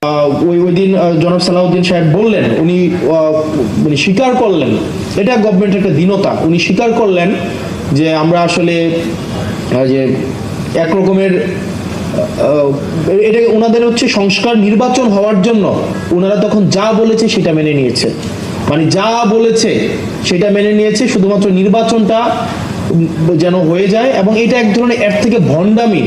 ওই দিন জনাব সালাউদ্দিন সাহেব বললেন, উনি মানে স্বীকার করলেন, এটা গভর্নমেন্টের একটা দীনতা, উনি স্বীকার করলেন যে আমরা আসলে যে একরকমের এটা ওনাদের হচ্ছে সংস্কার নির্বাচন হওয়ার জন্য ওনারা তখন যা বলেছে সেটা মেনে নিয়েছে, মানে যা বলেছে সেটা মেনে নিয়েছে, শুধুমাত্র নির্বাচনটা যেন হয়ে যায়। এবং এটা এক ধরনের এর থেকে ভণ্ডামি,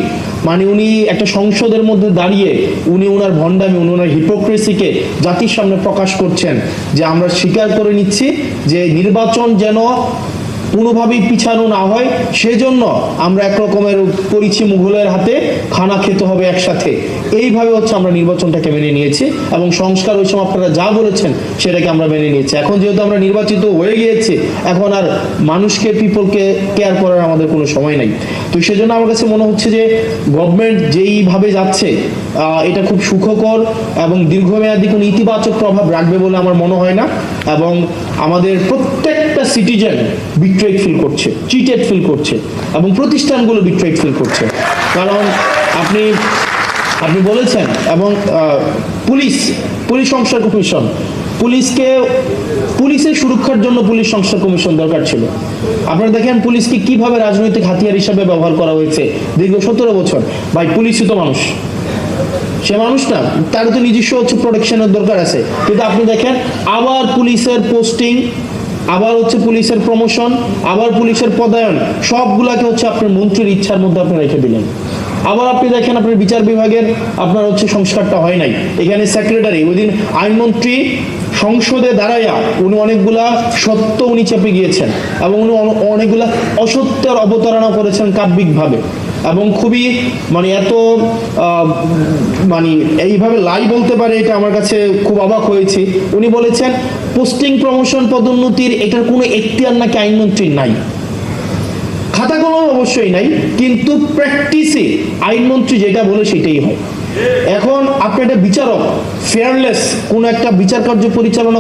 মানে উনি একটা সংসদের মধ্যে দাঁড়িয়ে উনি ওনার ভণ্ডামি, উনি ওনার হিপোক্রেসিকে জাতির সামনে প্রকাশ করছেন যে আমরা স্বীকার করে নিচ্ছি যে নির্বাচন যেন কোনোভাবেই পিছানো না হয়, সেজন্য আমরা একরকমের করেছি মুঘলের হাতে খানা খেতে হবে একসাথে, এইভাবে হচ্ছে আমরা নির্বাচনটাকে মেনে নিয়েছি এবং সংস্কার ওই সময় আপনারা যা বলেছেন সেটাকে আমরা মেনে নিয়েছি। এখন যেহেতু আমরা নির্বাচিত হয়ে গিয়েছি, এখন আর মানুষকে পিপলকে কেয়ার করার আমাদের কোনো সময় নাই। তো সেজন্য আমার কাছে মনে হচ্ছে যে গভর্নমেন্ট যেইভাবে যাচ্ছে এটা খুব সুখকর এবং দীর্ঘমেয়াদী কোনো ইতিবাচক প্রভাব রাখবে বলে আমার মনে হয় না। এবং আমাদের প্রত্যেকটা সিটিজেন বিট্রেড ফিল করছে, চিটেড ফিল করছে এবং প্রতিষ্ঠানগুলো বিট্রেড ফিল করছে। কারণ আপনি বলেছেন এবং পুলিশ সংস্কার কমিশন, পুলিশের সুরক্ষার জন্য পুলিশ সংস্কার কমিশন দরকার ছিল। আপনারা দেখেন পুলিশকে কিভাবে রাজনৈতিক হাতিয়ার হিসাবে ব্যবহার করা হয়েছে দীর্ঘ 17 বছর। ভাই, পুলিশই তো মানুষ, সে মানুষ না, তার তো নিজস্ব হচ্ছে প্রোটেকশনের দরকার আছে। কিন্তু আপনি দেখেন আবার পুলিশের পোস্টিং, আবার হচ্ছে পুলিশের প্রমোশন, আবার পুলিশের পদায়ন, সবগুলাকে হচ্ছে আপনার মন্ত্রীর ইচ্ছার মধ্যে আপনি রেখে দিলেন। আবার আপনি দেখেন আপনার বিচার বিভাগের আপনার হচ্ছে সংস্কারটা হয় নাই। এখানে সেক্রেটারি, ওই দিন আইনমন্ত্রী সংসদে দাঁড়াইয়া উনি অনেকগুলা সত্য উনি চেপে গিয়েছেন এবং উনি অনেকগুলা অসত্যের অবতারণা করেছেন কাব্যিকভাবে এবং খুবই মানে এত মানে এইভাবে লাই বলতে পারে, এটা আমার কাছে খুব অবাক হয়েছে। উনি বলেছেন পোস্টিং প্রমোশন পদোন্নতির এটার কোনো এখতিয়ার নাকি আইনমন্ত্রীর নাই, খাতা কলম অবশ্যই নাই, কিন্তু প্র্যাকটিসে আইনমন্ত্রী যেটা বলে সেটাই হয়। এখন আপনি একটা বিচারক, ফেয়ারলেস কোন একটা বিচার কার্য পরিচালনা